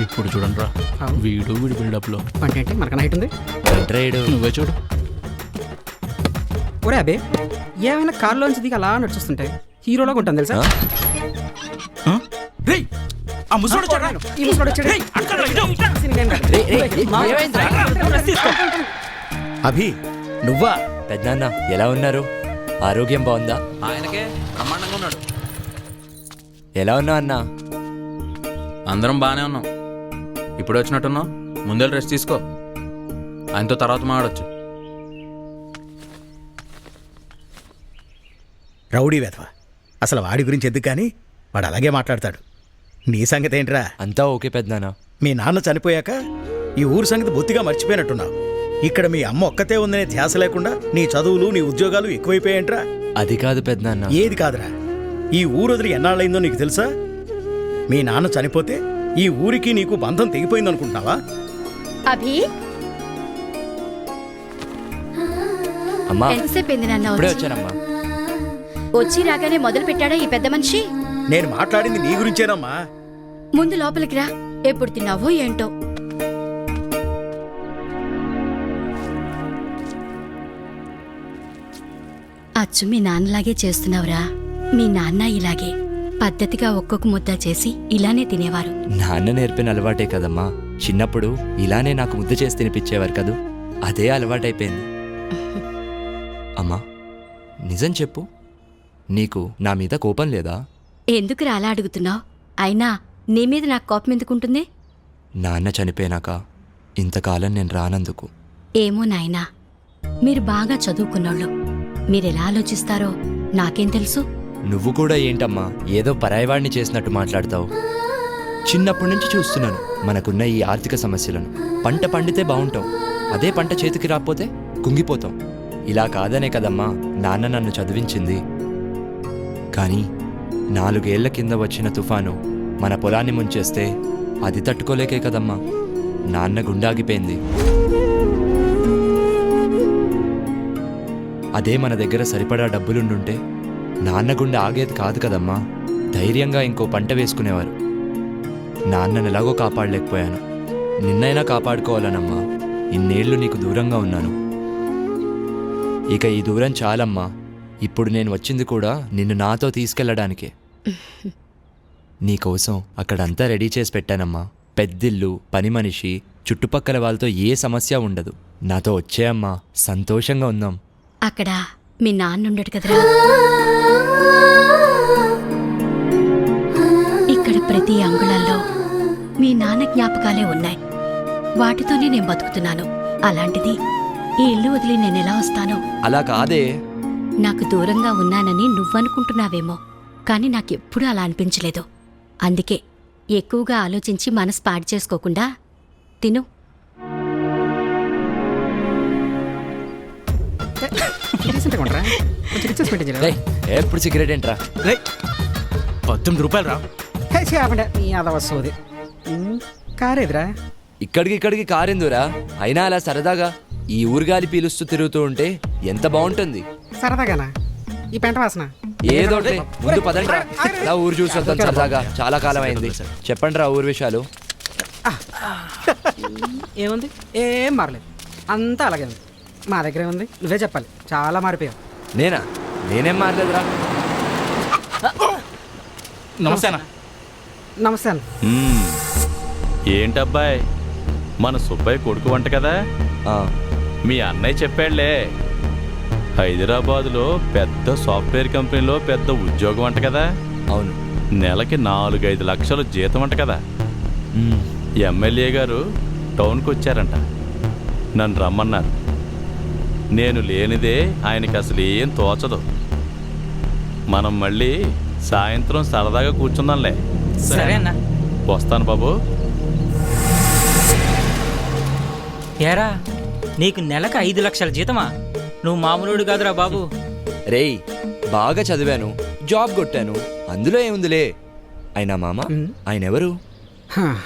ఇప్పుడు చూడండి రా, వీడు వీడి బిల్డప్లో అంటే ఏంటి మనకన్నా హైట్ ఉంది. నువ్వే చూడు. ఒరే అబే, ఏమైనా కార్లోంచి దిగి అలా నడుచుస్తుంటే హీరోలాగా ఉంటుంది తెలుసా. ఈ ముసలోడు వచ్చాడు. అభి నువ్వా? పెద్దనాన్న ఎలా ఉన్నారు? ఆరోగ్యం బాగుందా? ఆయనకే బ్రహ్మాండంగా ఉన్నాడు. ఎలా ఉన్నావు అన్నా? అందరం బాగానే ఉన్నాం. ఇప్పుడు వచ్చినట్టున్నావు, ముందే రెస్ట్ తీసుకో, ఆయనతో తర్వాత మాట్లాడొచ్చు. రౌడీ వెధవ, అసలు వాడి గురించి ఎందుకు కానీ వాడు అలాగే మాట్లాడతాడు. నీ సంగతి ఏంట్రా? అంతా ఓకే పెద్దనాన్న. మీ నాన్న చనిపోయాక ఈ ఊరు సంగతి బొత్తిగా మర్చిపోయినట్టున్నావు. ఇక్కడ మీ అమ్మ ఒక్కతే ఉందనే ధ్యాస లేకుండా నీ చదువులు నీ ఉద్యోగాలు ఎక్కువైపోయాయంట్రా. అది కాదు పెద్దనాన్న. ఏది కాదురా, ఈ ఊరు వదిలి ఎన్నాళ్ళైందో నీకు తెలుసా? మీ నాన్న చనిపోతే ఈ ఊరికి నీకు బంధం తెగిపోయిందనుకుంటున్నావా? అభి, అమ్మా ఎంతసేపు అయింది నాన్న ఇప్పుడే వచ్చి? వచ్చానమ్మా. వచ్చి రాగానే మొదలు పెట్టాడా ఈ పెద్ద మనిషి? నేను మాట్లాడింది నీ గురించేనమ్మా. ముందు లోపలికి రా. ఎప్పుడు తిన్నావో ఏంటో. అచ్చు మీ నాన్నలాగే చేస్తున్నావురా. మీ నాన్న ఇలాగే పద్ధతిగా ఒక్కొక్క ముద్ద చేసి ఇలానే తినేవారు. నాన్న నేర్పిన అలవాటే కదమ్మా. చిన్నప్పుడు ఇలానే నాకు ముద్ద చేసి తినిపించేవారు కదూ, అదే అలవాటైపోయింది. అమ్మా నిజం చెప్పు, నీకు నా మీద కోపం లేదా? ఎందుకురా అలా అడుగుతున్నావు? అయినా నీ మీద నాకు కోపం ఎందుకుంటుంది? నాన్న చనిపోయినాక ఇంతకాలం నేను రానందుకు. ఏమో నాయనా, మీరు బాగా చదువుకున్నోళ్ళు. మీరెలా ఆలోచిస్తారో నాకేం తెలుసు. నువ్వు కూడా ఏంటమ్మా ఏదో పరాయివాడిని చేసినట్టు మాట్లాడతావు? చిన్నప్పటి నుంచి చూస్తున్నాను మనకున్న ఈ ఆర్థిక సమస్యలను. పంట పండితే బాగుంటాం, అదే పంట చేతికి రాకపోతే కుంగిపోతాం. ఇలా కాదనే కదమ్మా నాన్న నన్ను చదివించింది. కానీ 4 ఏళ్ల కింద వచ్చిన తుఫాను మన పొలాన్ని ముంచేస్తే అది తట్టుకోలేకే కదమ్మా నాన్న గుండాగిపోయింది. అదే మన దగ్గర సరిపడా డబ్బులుండుంటే నాన్న గుండె ఆగేది కాదు కదమ్మా. ధైర్యంగా ఇంకో పంట వేసుకునేవారు. నాన్నను ఎలాగో కాపాడలేకపోయాను, నిన్నైనా కాపాడుకోవాలనమ్మా ఇన్నేళ్లు నీకు దూరంగా ఉన్నాను. ఇక ఈ దూరం చాలమ్మా. ఇప్పుడు నేను వచ్చింది కూడా నిన్ను నాతో తీసుకెళ్లడానికే. నీకోసం అక్కడంతా రెడీ చేసి పెట్టానమ్మా. పెద్దిల్లు, పని మనిషి, చుట్టుపక్కల వాళ్ళతో ఏ సమస్య ఉండదు. నాతో వచ్చేయమ్మా, సంతోషంగా ఉందాం. అక్కడ మీ నాన్నుండడు కదరా. ఇక్కడ ప్రతి అంగుళంలో మీ నాన్న జ్ఞాపకాలే ఉన్నాయి. వాటితోనే నేను బతుకుతున్నాను. అలాంటిది ఈ ఇల్లు వదిలి నేనెలా వస్తాను? అలా కాదే. నాకు దూరంగా ఉన్నానని నువ్వనుకుంటున్నావేమో, కానీ నాకెప్పుడూ అలా అనిపించలేదు. అందుకే ఎక్కువగా ఆలోచించి మనసు పాడు చేసుకోకుండా తిను. ఎప్పుడు సిగరెట్ ఏంట్రా? 18 రూపాయలు రా. కారేదిరా. ఇక్కడికి కారెందురా? అయినా అలా సరదాగా ఈ ఊరుగాలి పీలుస్తూ తిరుగుతూ ఉంటే ఎంత బాగుంటుంది. సరదాగానా ఈ పెంట వాసన? ఏదోటి ముందు పదండ్రా, నా ఊరు చూసి వద్దాం సరదాగా. చాలా కాలం అయింది. చెప్పండి రా ఊరు విషయాలు. ఏముంది, ఏం మారలేదు, అంతా అలాగే ఉంది. మా దగ్గర ఏముంది, నువ్వే చెప్పాలి. చాలా మారిపోయావు. నేనేం మారలేదురా. నమస్తే అన్న. నమస్తే అన్న. ఏంటబ్బాయ్, మన సుబ్బయ్య కొడుకు వంట కదా? మీ అన్నయ్య చెప్పాడులే, హైదరాబాదులో పెద్ద సాఫ్ట్వేర్ కంపెనీలో పెద్ద ఉద్యోగం అంట కదా? అవును. నెలకి 4-5 లక్షలు జీతం అంట కదా? ఎమ్మెల్యే గారు టౌన్కి వచ్చారంట, నన్ను రమ్మన్నారు. నేను లేనిదే ఆయనకి అసలు ఏం తోచదు. మనం మళ్ళీ సాయంత్రం సరదాగా కూర్చుందాంలే. సరే అన్న. వస్తాను బాబు. ఏరా, నీకు నెలకు 5 లక్షల జీతమా? నువ్వు మామూలుడు కాదురా బాబు. రేయ్, బాగా చదివాను, జాబ్ కొట్టాను, అందులో ఏముందిలే. అయినా మామ ఆయన ఎవరు?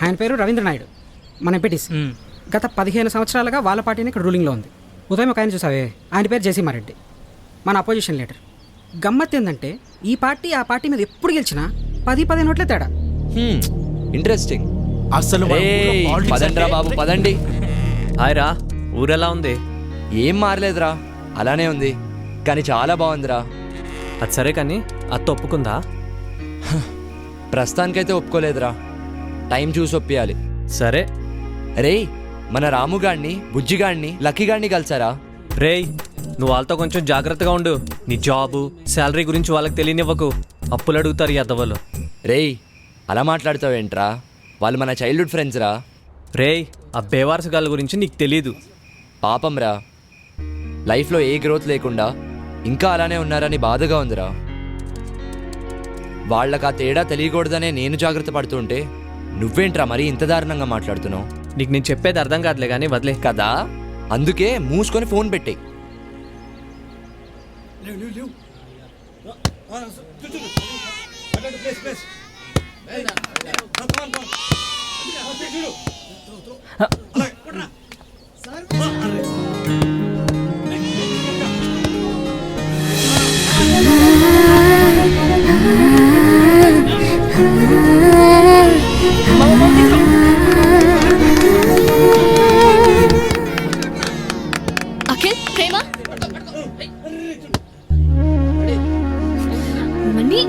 ఆయన పేరు రవీంద్ర నాయుడు, మన ఎంపీటీసీ. గత 15 సంవత్సరాలుగా వాళ్ళ పార్టీని ఇక్కడ రూలింగ్లో ఉంది. ఉదయం ఒక ఆయన చూసావే, ఆయన పేరు జయసింహారెడ్డి, మన అపోజిషన్ లీడర్. గమ్మత్ ఏంటంటే ఈ పార్టీ ఆ పార్టీ మీద ఎప్పుడు గెలిచినా 10-15 ఓట్లే తేడా. ఇంట్రెస్టింగ్. అసలు మన ఊర్లో రేయ్, politics పదండ్రా అంటే- బాబు పదండి. హాయ్ రా, ఊరెలా ఉంది? ఏం మారలేదురా, అలానే ఉంది. కానీ చాలా బాగుందిరా. అది సరే కానీ అత్త ఒప్పుకుందా? ప్రస్తుతానికైతే ఒప్పుకోలేదురా, టైం చూసి ఒప్పియాలి. సరే. రేయ్, మన రాముగాడిని, బుజ్జిగాడిని, లక్కీగాడిని కలిసారా? రేయ్, నువ్వు వాళ్ళతో కొంచెం జాగ్రత్తగా ఉండు. నీ జాబు శాలరీ గురించి వాళ్ళకి తెలియనివ్వకు. అప్పులు అడుగుతారు ఈ అద్దవాళ్ళు. రేయ్, అలా మాట్లాడతావేంట్రా? వాళ్ళు మన చైల్డ్హుడ్ ఫ్రెండ్స్ రా. రేయ్, ఆ బేవారసగాళ్ళ గురించి నీకు తెలీదు. పాపం రా, లైఫ్లో ఏ గ్రోత్ లేకుండా ఇంకా అలానే ఉన్నారని బాధగా ఉందిరా. వాళ్ళకి ఆ తేడా తెలియకూడదనే నేను జాగ్రత్త పడుతుంటే నువ్వేంట్రా మరీ ఇంత దారుణంగా మాట్లాడుతున్నావు? నీకు నేను చెప్పేది అర్థం కాదులే కానీ వదిలే. కదా, అందుకే మూసుకొని ఫోన్ పెట్టేయ్. అఖిల్, ప్రేమ, మణి.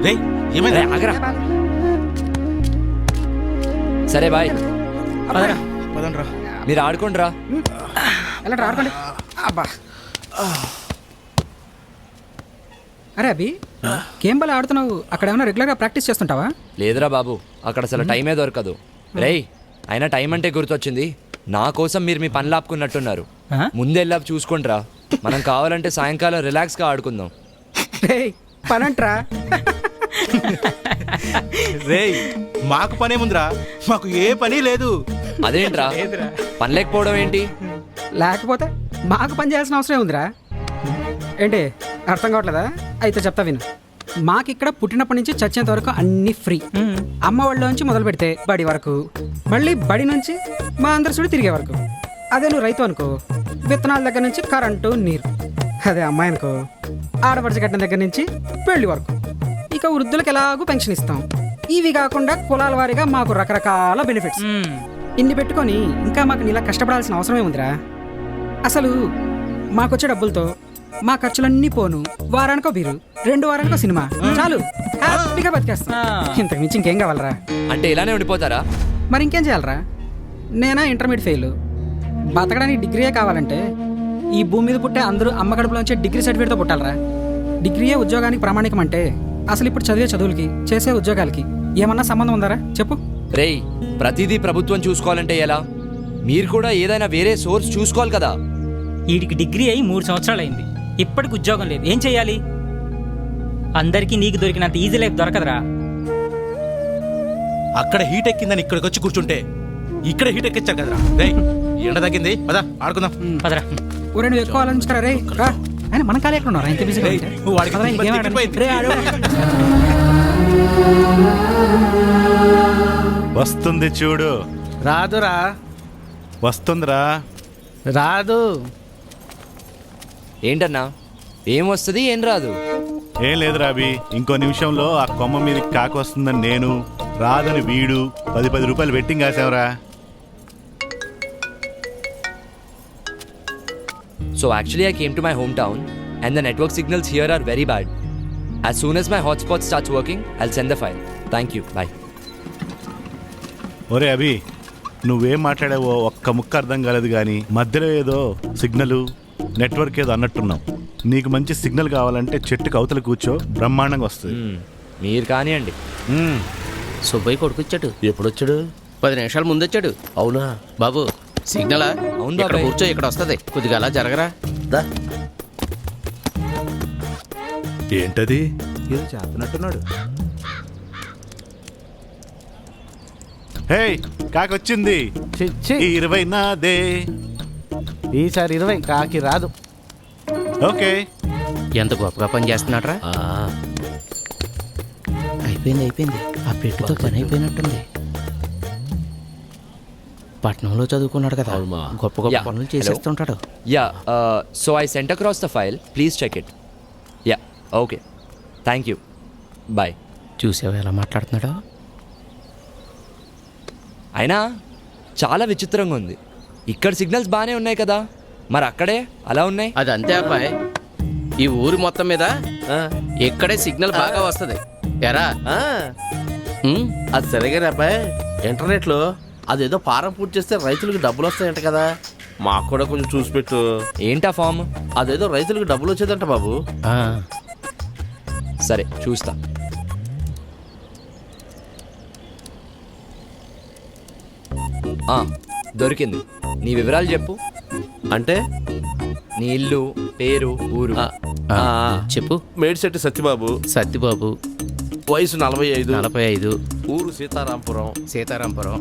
రేయ్, ఏమైంది? రేయ్, ఆగరా. సరే బాయ్, పదండ్రా. మీరు ఆడుకోండిరా. ఎలా ఆడుకోండి. అబ్బా, అరే అభి, గేమ్ బాల్ ఆడుతున్నావు, అక్కడ ఏమైనా రెగ్యులర్గా ప్రాక్టీస్ చేస్తుంటావా? లేదురా బాబు, అక్కడ అసలు టైమే దొరకదు. రేయ్, అయినా టైం అంటే గుర్తొచ్చింది, నా కోసం మీరు మీ పని లాపుకున్నట్టున్నారు. ముందెళ్ళా చూసుకోండిరా. మనం కావాలంటే సాయంకాలం రిలాక్స్గా ఆడుకుందాం. రేయ్, పనంట్రా. రేయ్, మాకు పనేముందిరా, మాకు ఏ పని లేదు. అదేంట్రా, పని లేకపోవడం ఏంటి? లేకపోతే మాకు పని చేయాల్సిన అవసరం ఉందిరా. ఏంటి అర్థం కావట్లేదా? అయితే చెప్తా విను. మాకిక్కడ పుట్టినప్పటి నుంచి చచ్చేంత వరకు అన్ని ఫ్రీ. అమ్మ వాళ్ళ నుంచి మొదలు పెడితే బడి వరకు, మళ్ళీ బడి నుంచి మా అందరి చూడు తిరిగే వరకు. అదే నువ్వు రైతు అనుకో, విత్తనాల దగ్గర నుంచి కరెంటు నీరు. అదే అమ్మాయి అనుకో, ఆడపడిచి కట్టిన దగ్గర నుంచి పెళ్లి వరకు. ఇక వృద్ధులకు ఎలాగూ పెన్షన్ ఇస్తాం. ఇవి కాకుండా కులాల వారీగా మాకు రకరకాల బెనిఫిట్స్. ఇన్ని పెట్టుకొని ఇంకా మాకు నీలా కష్టపడాల్సిన అవసరమే ఉందిరా. అసలు మాకొచ్చే డబ్బులతో మా ఖర్చులన్నీ పోను. వారానికో బీరు, 2 వారానికో సినిమా, చాలు హ్యాపీగా బతికేస్తాం. ఇంతకు మించి ఇంకేం కావాలరా? అంటే ఇలానే ఉండిపోతారా? మరి ఇంకేం చేయాలరా? నేనా ఇంటర్మీడియట్ ఫెయిల్. బతకడానికి డిగ్రీయే కావాలంటే ఈ భూమి మీద పుట్టే అందరూ అమ్మ కడుపులోంచే డిగ్రీ సర్టిఫికేట్తో పుట్టాలరా. డిగ్రీయే ఉద్యోగానికి ప్రామాణికం అంటే అసలు ఇప్పుడు చదివే చదువులకి చేసే ఉద్యోగాలకి ఏమన్నా సంబంధం ఉందారా చెప్పు? రేయ్, ప్రతిదీ ప్రభుత్వం చూసుకోవాలంటే ఎలా? మీరు కూడా ఏదైనా వేరే సోర్స్ చూసుకోవాలి కదా. వీడికి డిగ్రీ అయి 3 సంవత్సరాలు అయింది, ఇప్పటికి ఉద్యోగం లేదు. ఏం చెయ్యాలి? అందరికీ నీకు దొరికినంత ఈజీ లైఫ్ దొరకదురా. అక్కడ హీట్ ఎక్కిందని ఇక్కడికి వచ్చి కూర్చుంటే ఇక్కడ హీట్ ఎక్కించారు కదరా. రేయ్, ఎండ తగ్గింది, పదా ఆడుకుందాం. పదరా. ఒరే నువ్వు ఎక్కువ ఆలోచించరా రే. రా, ఆయన మన కాలే ఎక్కడ ఉన్నారా? ఇంత బిజీగా ఉంటే. వాడికి పదరా, ఇంకేం ఆడండి. తిప్పిపోయింది. రే, ఆడు. వస్తుంది చూడు. రాదురా, వస్తుందిరా. రాదు. ఏంటన్నా, ఏం వస్తుంది ఏం రాదు? ఏం లేదు రాబి, ఇంకో నిమిషంలో ఆ కొమ్మ మీదకి కాకి వస్తుందని నేను, రాదని వీడు 10 రూపాయలు betting కాసావురా. So actually I came to my hometown and the network signals here are very bad. As soon as my hotspot starts working, I'll send the file. Thank you. Bye. ఒరే అభి, నువ్వేం మాట్లాడావో ఒక్క ముక్క అర్థం కాలేదు కానీ మధ్యలో ఏదో సిగ్నల్ నెట్వర్క్ ఏదో అన్నట్టున్నావు. నీకు మంచి సిగ్నల్ కావాలంటే చెట్టుకు అవతల కూర్చో, బ్రహ్మాండంగా వస్తుంది. మీరు కానివ్వండి. సుబ్బయ్య కొడుకొచ్చాడు. ఎప్పుడొచ్చాడు? 10 నిమిషాల ముందు వచ్చాడు. అవునా బాబు? సిగ్నలా? అవును ఇక్కడ బాబాయ్. కూర్చో, ఇక్కడ వస్తుంది. కొద్దిగా అలా జరగరా. దా. ఏంటది? ఏదో చేస్తున్నట్టున్నాడు. హే, కాకొచ్చింది. ఈ 20 నాదే. ఈసారి 20 కాకి రాదు. ఓకే. ఎంత గొప్పగా పని చేస్తున్నాడ్రా. అయిపోయింది. ఆ పెట్టుతో పని అయిపోయినట్టుంది. పట్నంలో చదువుకున్నాడు కదా, గొప్ప గొప్ప Yeah. పనులు చేసేస్తుంటాడు. Yeah, so I sent across the file. Please check it. Yeah, okay. Thank you, bye. చూసావా ఎలా మాట్లాడుతున్నాడో? అయినా చాలా విచిత్రంగా ఉంది. ఇక్కడ సిగ్నల్స్ బాగానే ఉన్నాయి కదా, మరి అక్కడే అలా ఉన్నాయి. అది అంతే అబ్బాయి, ఈ ఊరు మొత్తం మీద ఇక్కడే సిగ్నల్ బాగా వస్తుంది. ఎరా అది సరిగానే అబ్బాయి, ఇంటర్నెట్లో అదేదో ఫారం పూర్తి చేస్తే రైతులకు డబ్బులు వస్తాయంట కదా, మాకు కూడా కొంచెం చూసి పెట్టు. ఏంటా ఫామ్? అదేదో రైతులకు డబ్బులు వచ్చేదంట బాబు. సరే చూస్తా. దొరికింది. నీ వివరాలు చెప్పు. అంటే నీ ఇల్లు, పేరు, ఊరు. చెప్పు. మేడిశెట్టి సత్యబాబు. సత్యబాబు. వయసు 45. 45. ఊరు సీతారాంపురం. సీతారాంపురం.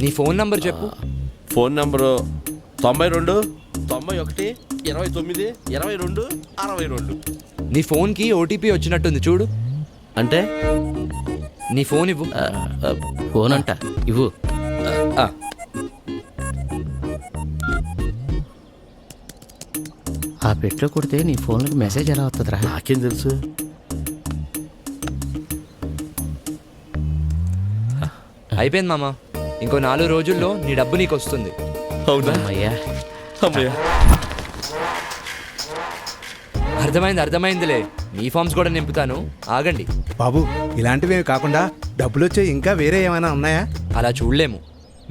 నీ ఫోన్ నంబర్ చెప్పు. Phone number 92 91 29 22 62. నీ ఫోన్కి ఓటీపీ వచ్చినట్టుంది చూడు. అంటే నీ ఫోన్ ఇవ్వు. ఫోన్ అంట ఇవ్వు. ఆ పెట్లో కొడితే నీ ఫోన్కి మెసేజ్ ఎలా వస్తుందిరా? నాకేం తెలుసు. అయిపోయింది మామ, ఇంకో 4 రోజుల్లో నీ డబ్బు నీకు వస్తుంది. అవునా? అమ్మయ్యా. అమ్మయ్యా. అర్థమైందిలే. మీ ఫామ్స్ కూడా నింపుతాను, ఆగండి. బాబు, ఇలాంటివేమి కాకుండా డబ్బులు వచ్చే ఇంకా వేరే ఏమైనా ఉన్నాయా? అలా చూడలేము.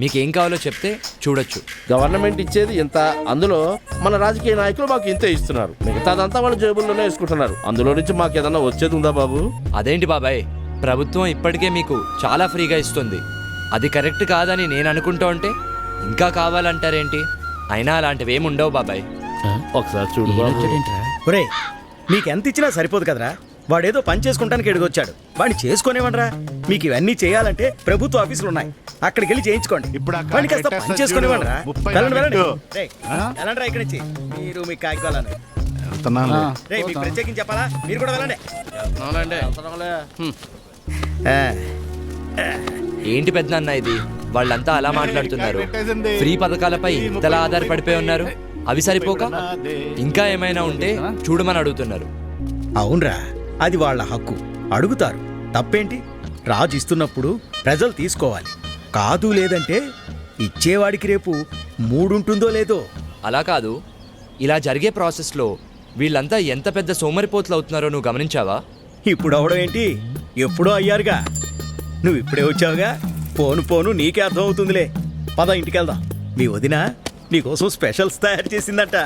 మీకేం కావాలో చెప్తే చూడొచ్చు. గవర్నమెంట్ ఇచ్చేది ఇంత, అందులో మన రాజకీయ నాయకులు మాకు ఇంతే ఇస్తున్నారు, మిగతాదంతా వాళ్ళ జేబుల్లోనే వేసుకుంటున్నారు. అందులో నుంచి మాకు ఏదన్నా వచ్చేది ఉందా బాబు? అదేంటి బాబాయ్, ప్రభుత్వం ఇప్పటికే మీకు చాలా ఫ్రీగా ఇస్తుంది. అది కరెక్ట్ కాదని నేను అనుకుంటూ ఉంటే ఇంకా కావాలంటారేంటి? అయినా అలాంటివి ఏమి ఉండవు బాబాయ్. ఒకసారి చూడు బాబు. ఒరే, నీకెంత ఇచ్చినా సరిపోదు కదరా. వాడేదో పని చేసుకుంటానికి ఎడుగొచ్చాడు, వాడిని చేసుకునేవనరా. మీకు ఇవన్నీ చేయాలంటే ప్రభుత్వ ఆఫీసులు ఉన్నాయి, అక్కడికి వెళ్ళి చేయించుకోండి. ఇప్పుడు ఆ వాడిని కాస్త కరెక్ట్ పని చేసుకునేవనరా. 30 వెళ్ళండి వెళ్ళండి. పెట్టు. రేయ్, వెళ్ళండి రా ఇక్కడి నుంచి. మీరు మీ కాగితాలను. వెళ్తున్నానులే. రేయ్, మీకు ప్రత్యేకించి చెప్పాలా? మీరు కూడా వెళ్ళండి. ఏంటి పెద్దనాన్న ఇది? వాళ్ళంతా అలా మాట్లాడుతున్నారు. ఫ్రీ పథకాలపై ఇంతలా ఆధారపడిపోయి ఉన్నారు. అవి సరిపోక ఇంకా ఏమైనా ఉంటే చూడమని అడుగుతున్నారు. అవునరా, అది వాళ్ళ హక్కు, అడుగుతారు. తప్పేంటి? రాజు ఇస్తున్నప్పుడు ప్రజలు తీసుకోవాలి. కాదు లేదంటే ఇచ్చేవాడికి రేపు మూడుంటుందో లేదో. అలా కాదు, ఇలా జరిగే ప్రాసెస్లో వీళ్ళంతా ఎంత పెద్ద సోమరిపోతులు అవుతున్నారో నువ్వు గమనించావా? ఇప్పుడు అవడం ఏంటి, ఎప్పుడో అయ్యారుగా. నువ్వు ఇప్పుడే వచ్చావుగా, పోను పోను నీకే అర్థం అవుతుందిలే. పద ఇంటికి వెళ్దాం. మీ వదిన నీకోసం స్పెషల్స్ తయారు చేసిందట.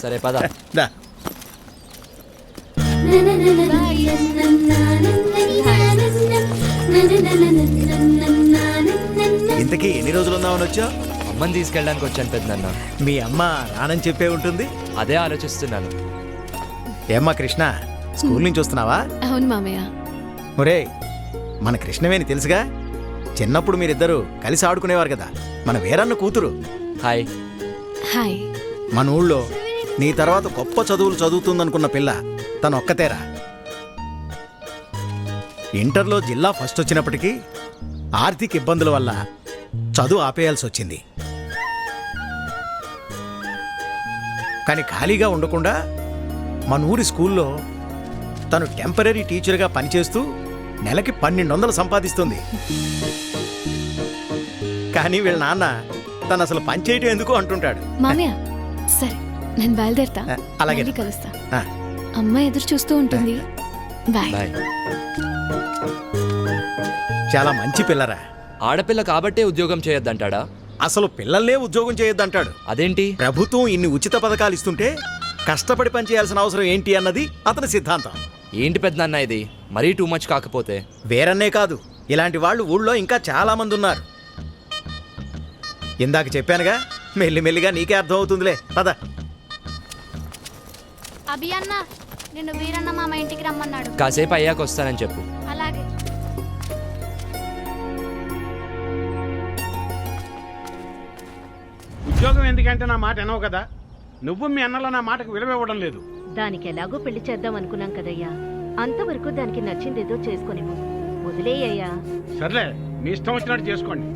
సరే పద. దా. ఇంతకీ ఎన్ని రోజులు ఉందామని వచ్చావు? అమ్మని తీసుకెళ్ళడానికి వచ్చాను పెద్దనాన్న. మీ అమ్మ రానని చెప్పే ఉంటుంది. అదే ఆలోచిస్తున్నాను. ఏమ్మా కృష్ణ, స్కూల్ నుంచి వస్తున్నావా? అవును మామయ్య. ఒరే, మన కృష్ణవేణి తెలుసుగా, చిన్నప్పుడు మీరిద్దరూ కలిసి ఆడుకునేవారు కదా, మన వీరన్న కూతురు. హాయ్. హాయ్. మన ఊళ్ళో నీ తర్వాత గొప్ప చదువులు చదువుతుందనుకున్న పిల్ల తను ఒక్కతేరా. ఇంటర్లో జిల్లా ఫస్ట్ వచ్చినప్పటికీ ఆర్థిక ఇబ్బందుల వల్ల చదువు ఆపేయాల్సి వచ్చింది. కానీ ఖాళీగా ఉండకుండా మన ఊరి స్కూల్లో తను టెంపరీ టీచర్గా పనిచేస్తూ నెలకి 1200 సంపాదిస్తుంది. కానీ వీళ్ళ నాన్న తను అసలు పని చేయటం ఎందుకు అంటుంటాడు. మామయ్య, సరే నేను బయలుదేరుతా. అలాగే. మళ్ళీ కలుస్తా. ఆ. అమ్మ ఎదురు చూస్తూ ఉంటుంది. బాయ్. బాయ్. చాలా మంచి పిల్లరా. ఆడపిల్ల కాబట్టే ఉద్యోగం చేయొద్దంటాడా? అసలు పిల్లల్నే ఉద్యోగం చేయొద్దంటాడు. అదేంటి? ప్రభుత్వం ఇన్ని ఉచిత పథకాలు ఇస్తుంటే కష్టపడి పనిచేయాల్సిన అవసరం ఏంటి అన్నది అతని సిద్ధాంతం. ఏంటి పెద్దనాన్న ఇది? మరీ టూ మచ్ కాకపోతే? వేరన్నే కాదు, ఇలాంటి వాళ్ళు ఊళ్ళో ఇంకా చాలా మంది ఉన్నారు. ఇందాక చెప్పానుగా, మెల్లిమెల్లిగా నీకే అర్థం అవుతుందిలే. పద. అభి అన్న, నిన్ను వీరన్న మామ ఇంటికి రమ్మన్నాడు. కాసేపు అయ్యాక వస్తానని చెప్పు. అలాగే. ఉద్యోగం ఎందుకంటే నా మాట వినవు కదా. నువ్వు మీ అన్నలో నా మాటకు విలువ ఇవ్వడం లేదు. దానికి ఎలాగో పెళ్లి చేద్దాం అనుకున్నాం కదయ్యా, అంతవరకు దానికి నచ్చిందేదో చేసుకుని వదిలేయ్యా. సర్లే, మీ ఇష్టం వచ్చినట్టు చేసుకోండి.